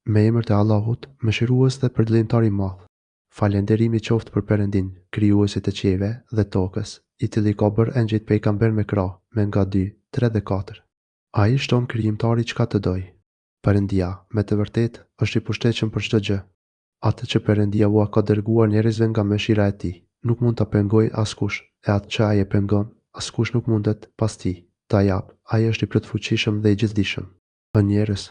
Me emër të Allahut, mëshirues dhe përditshtar i madh. Falënderimi qoftë për Perëndin, krijuesit të qiejve dhe tokës, i cili ka bërë engjëjt pejgamber me krah, me nga 2, 3 dhe 4. Ai shton krijimtari çka të doj. Perëndia, me të vërtetë, është i pushtetshëm për çdo gjë. Atë që Perëndia u ka dërguar njerëzve nga mëshira e tij, nuk mund ta pengojë askush, e atë që ai e pengon, askush nuk mundet pas tij ta jap. Ai është i plotfuqishëm dhe i gjithdijshëm. O njerëz,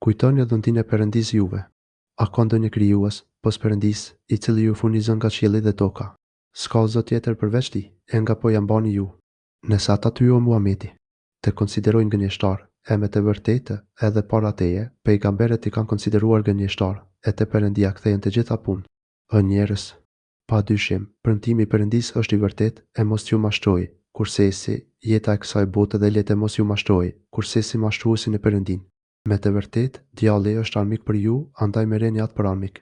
kujtoni dhuntinë e Perëndis juve. A ka ndonjë krijues pos Perëndis, i cili ju furnizon nga qielli dhe toka? S'ka zot tjetër përveç tij, e nga po ja mbani ju. Nëse ata ty o Muhamedi të konsiderojnë gënjeshtar, e me të vërtetë edhe para teje, pejgamberët i kanë konsideruar gënjeshtar, e te Perëndia kthehen të gjitha punë. O njerëz, padyshim, premtimi i Perëndis është i vërtetë, e mos ju mashtrojë, kursesi jeta e kësaj bote dhe le të mos ju mashtrojë, kursesi mashtruesin e Perëndin. Me të vërtetë, djalli është armik për ju, andaj merreni atë për armik.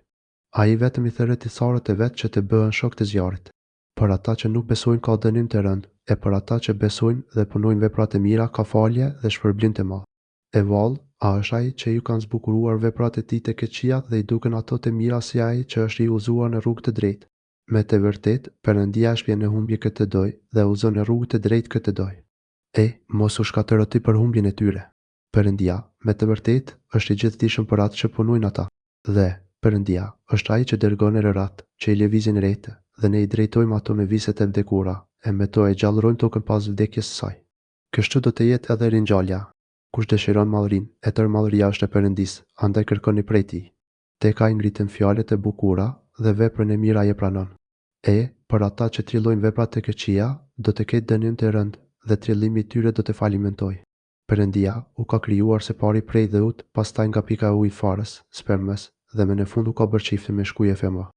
Ai vetëm i thërret thesarët e vet që të bëhen shok të zjarrit. Për ata që nuk besojnë ka dënim të rënd, e për ata që besojnë dhe punojnë vepra të mira ka falje dhe shpërblim të madh. E vallë, a është ai që ju kanë zbukuruar veprat e tij të keqija dhe i duken ato të mira si ai që është i udhëzuar në rrugë të drejtë. Me të vërtetë, Perëndia shpjen në humbje këtë doj dhe udhëzon në rrugë të drejtë këtë doj. Mos u shkatërro ti për humbjen e tyre. Perëndia, me të vërtetë, është i gjithdijshëm për atë që punojnë ata. Dhe Perëndia është ai që dërgon erërat, që i lëvizin rrethë, dhe ne i drejtojmë ato me viset e vdekura, e me to e gjallërojmë tokën pas vdekjes së saj. Kështu do të jetë edhe ringjallja. Kush dëshiron mallrinë, e tërë mallëria është e Perëndis, andaj kërkoni prej tij. Tek ai ngritën fjalët e bukura dhe veprën e mirë ai e pranon. Për ata që trillojnë veprat të keqija, do të ketë dënim të rënd dhe trillimi i tyre do të falimentojë. Perëndia u ka krijuar së pari prej dheut, pastaj nga pika e ujit farës, spermës, dhe më në fund u ka bërë çifte me shkuje femër.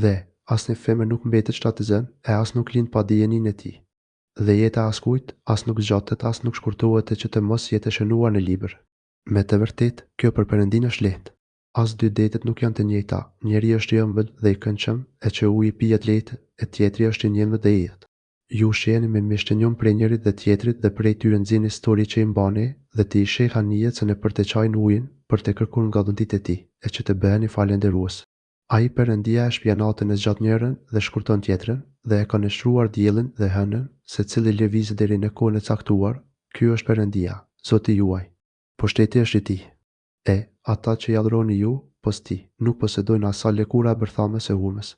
Dhe asnjë femër nuk mbetet shtatëzën, e as nuk lind pa dijenin e tij. Dhe jeta askujt as nuk zgjatet as nuk shkurtohet që të mos jetë shënuar në libër. Me të vërtetë, kjo për Perëndin është lehtë. As dy detet nuk janë të njëjta. Njëri është i ëmbël dhe i këndshëm, e që uji pijet lehtë, e tjetri është i njëmbët dhe i jetë. Ju shiheni me mishtënjom prej njërit dhe tjetrit dhe prej tyre nxjini histori që i mbani dhe të i sheha nijet se në për të qajnë ujin për të kërkuar nga dhuntit e tij, e që të bëheni falënderues. Ai Perëndia e shpjen natën e zgjat njërën dhe shkurton tjetrën, dhe e ka nështruar diellin dhe hënën, secili lëviz deri në kohën e caktuar. Ky është Perëndia, Zoti juaj. Pushteti është i tij. Ata që jallëroni ju, pos ti, nuk posedojnë as sa lëkura e bërthamës e hurmës.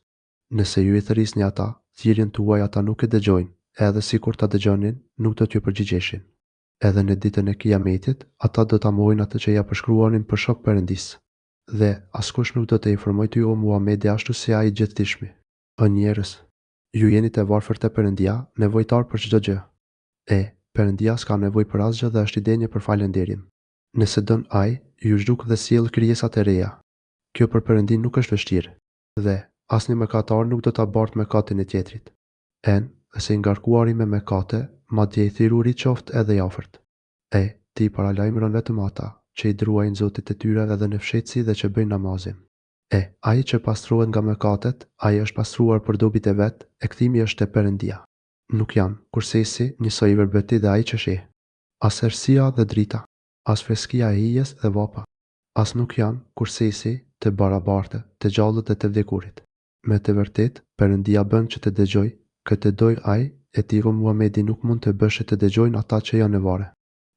Nëse ju i thërisni ata, thirrjen tuaj ata nuk e dëgjojnë, edhe sikur ta dëgjonin, nuk do t'ju përgjigjeshin. Edhe në ditën e Kiametit, ata do ta mohojnë atë që ja përshkruanin për shok Perëndis. Dhe askush nuk do të informojë ty o Muhamedi ashtu si ai i gjithdijshmi. O njerëz, ju jeni të varfër te Perëndia, nevojtar për çdo gjë. Perëndia s'ka nevojë për asgjë dhe është i denjë për falënderim. Nëse don ai, ju zhduk dhe sjell krijesat e reja. Kjo për Perëndin nuk është vështirë. Dhe asnjë mëkatar nuk do ta bartë mëkatin e tjetrit. Ose i ngarkuari me mëkate, madje i thirruri qoftë edhe i afërt. Ti paralajmëron vetëm ata që i druajnë Zotit të tyre edhe në fshehtësi dhe që bëjnë namazin. Ai që pastrohet nga mëkatet, ai është pastruar për dobit e vet, e kthimi është te Perëndia. Nuk janë kursesi njësoj i verbeti dhe ai që sheh. As errësia dhe drita, as freskia e hijes dhe vapa. As nuk janë kursesi të barabartë, të gjallët dhe të vdekurit. Me të vërtetë, Perëndia bën që të dëgjoj, këtë doj ai, e ti o Muhamedi nuk mund të bësh të dëgjojnë ata që janë në varre.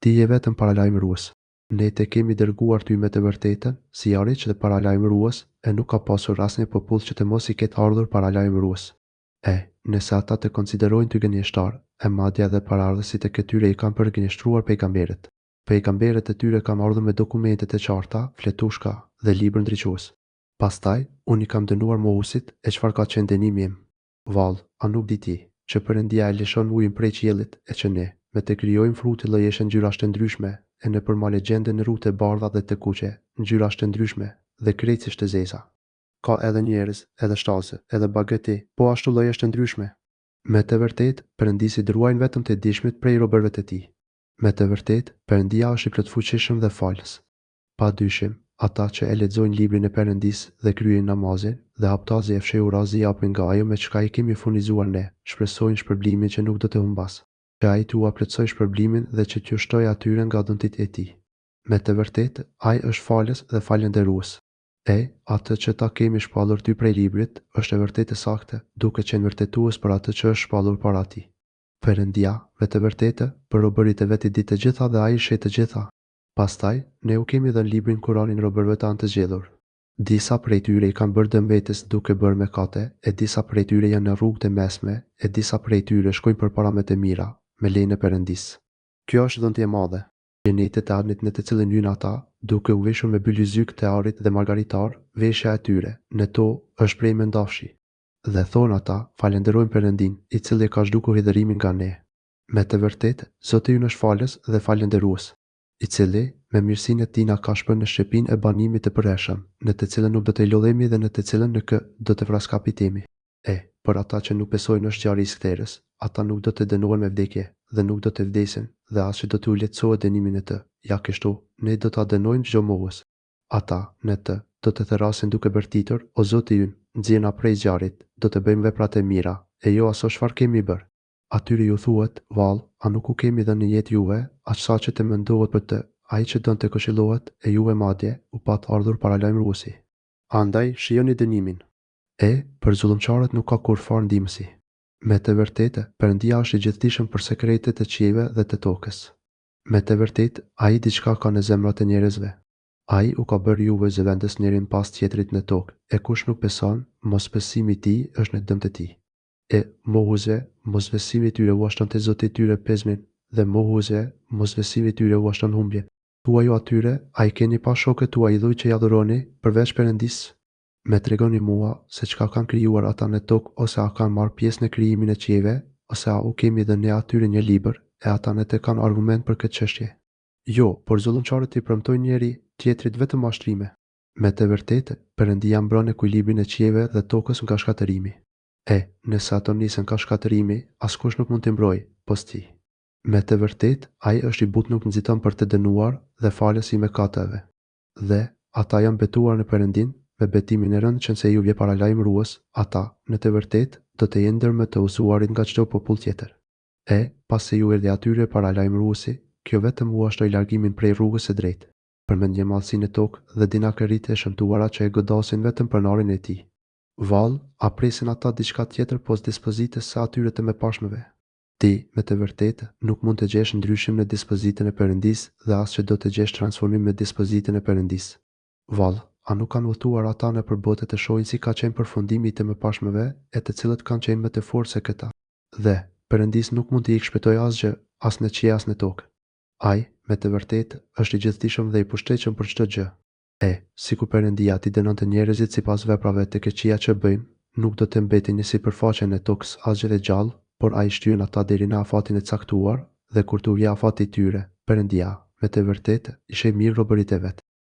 Ti je vetëm paralajmërues. Ne të kemi dërguar ty me të vërtetën, si ariq dhe paralajmërues, e nuk ka pasur asnjë popull që të mos i ketë ardhur paralajmërues. Nëse ata të konsiderojnë ty gënjeshtar, e madje edhe paraardhësit e këtyre i kanë përgënjeshtruar pejgamberët. Pejgamberët e tyre kanë ardhur me dokumentet e qarta, fletushka dhe libër ndriçues. Pastaj, unë i kam dënuar mohusit e çfarë ka qenë dënimi im. Vallë, a nuk di ti që Perëndia e lëshon ujin prej qiellit e që ne, me të krijojmë frutë llojeshe ngjyrash të ndryshme, e në përmale gjenden rrugë të bardha dhe të kuqe, ngjyrash të ndryshme dhe krejtësisht të zeza. Ka edhe njerëz, edhe shtazë, edhe bageti, po ashtu llojesh të ndryshme. Me të vërtetë, Perëndisi druajnë vetëm të dishmit prej robërve të tij. Me të vërtetë, Perëndia është i plotfuqishëm dhe falës. Padyshim, ata që e lexojnë librin e Perëndis dhe kryejnë namazin, dhe haptazi e fshehur razi japin nga ajo me çka i kemi furnizuar ne, shpresojnë shpërblimin që nuk do të humbas. Që ai t'u plotësoj shpërblimin dhe që t'ju shtojë atyre nga dhuntit e tij. Me të vërtetë, ai është falës dhe falënderues. Atë që ta kemi shpallur ty prej librit, është e vërtetë e saktë, duke qenë vërtetues për atë që është shpallur para ti. Perëndia, me të vërtetë, për robërit e vet i di të gjitha dhe ai sheh të gjitha. Pastaj, ne u kemi dhënë librin Kur'anin robërve tanë të zgjedhur. Disa prej tyre i kanë bërë dëm vetes duke bërë mëkate, e disa prej tyre janë në rrugët e mesme, e disa prej tyre shkojnë përpara me të mira, me lejen e Perëndisë. Kjo është dhëntie e madhe. Gjenetet e Adnit në të cilën hyn ata, duke u veshur me bylyzyk të arit dhe margaritar, veshja e tyre, në to është prej mendafshi. Dhe thonë ata, falenderojmë Perëndin, i cili ka zhdukur hidhërimin nga ne. Me të vërtetë, Zoti ynë është falës dhe falenderues, i cili me mirësinë e tij na ka shpërë në shtëpinë e banimit të përhershëm, në të cilën nuk do të lodhemi dhe në të cilën në kë do të vraskapitemi. Për ata që nuk besojnë në zgjarisë ktheres, ata nuk do të dënohen me vdekje dhe nuk do të vdesin, dhe as që do t'u lehtësohet dënimin e të. Ja kështu, ne do ta dënojmë çdo mohues. Ata në të do të therasin duke bërtitur, o Zoti ynë, nxjerrna prej zjarrit, do të bëjmë veprat e mira, e jo aso çfarë kemi bërë. Atyre ju thuhet, vallë, a nuk u kemi dhënë në jetë juve, aq sa që të mendohet për të, ai që don të këshillohet, e juve madje u pat ardhur paralajmëruesi. Andaj shijoni dënimin. Për zullumçarët nuk ka kur fare ndihmësi. Me të vërtetë, Perëndia është i gjithdijshëm për sekretet e qiejve dhe të tokës. Me të vërtetë, ai diçka ka në zemrat e njerëzve. Ai u ka bërë juve zëvendës njërin pas tjetrit në tokë, e kush nuk beson, mosbesimi i tij është në dëm të tij. Mohuesve, mosbesimi i tyre u ashton te Zoti i tyre pezmin, dhe mohuesve, mosbesimi i tyre u ashton humbje. Thuaj ju atyre, a i keni pa shokët tuaj idhuj që i adhuroni, përveç Perëndisë? Me tregoni mua se çka kanë krijuar ata në tokë, ose a kanë marrë pjesë në krijimin e qiejve, ose a u kemi dhënë ne atyre një libër, e ata në të kanë argument për këtë çështje. Jo, por zullumçarët i premtojnë njëri tjetrit vetëm mashtrime. Me të vërtetë, Perëndia mbron ekuilibrin e qiejve dhe tokës nga shkatërimi. Nëse ato nisen nga shkatërimi, askush nuk mund t'i mbrojë, pos ti. Me të vërtetë, ai është i butë nuk nxiton për të dënuar dhe falës i mëkateve. Dhe ata janë betuar në Perëndin, me betimin e rëndë që nëse ju vje paralajmërues, ata, në të vërtetë, do të jenë ndër më të usuarit nga çdo popull tjetër. Pas se ju erdhi atyre paralajmëruesi, kjo vetëm u ashtoi largimin prej rrugës së drejtë. Përmendje mallësinë e tokë dhe dinakëritë e shëmtuara që e godasin vetëm pronarin e tij. Vallë, a presin ata diçka tjetër pos dispozitës së atyre të mëpashmëve? Ti, me të vërtetë, nuk mund të gjesh ndryshim në dispozitën e Perëndisë dhe as që do të gjesh transformim me dispozitën e Perëndisë. Vallë, a nuk kanë udhëtuar ata në përbotët të shohin si ka qenë përfundimi i të mëpashmëve, e të cilët kanë qenë më të fortë se këta. Dhe Perëndisë nuk mund të i shpëtojë asgjë, as në qiell as në tokë. Ai, me të vërtetë, është i gjithdijshëm dhe i pushtetshëm për çdo gjë. Sikur Perëndia t'i dënonte njerëzit sipas veprave të këqija që bëjnë, nuk do të mbetin në sipërfaqen e tokës asgjë të gjallë, por ai shtyn ata deri në afatin e caktuar, dhe kur t'u vjen afati i tyre, Perëndia, me të vërtetë, i sheh mirë robërit e vet.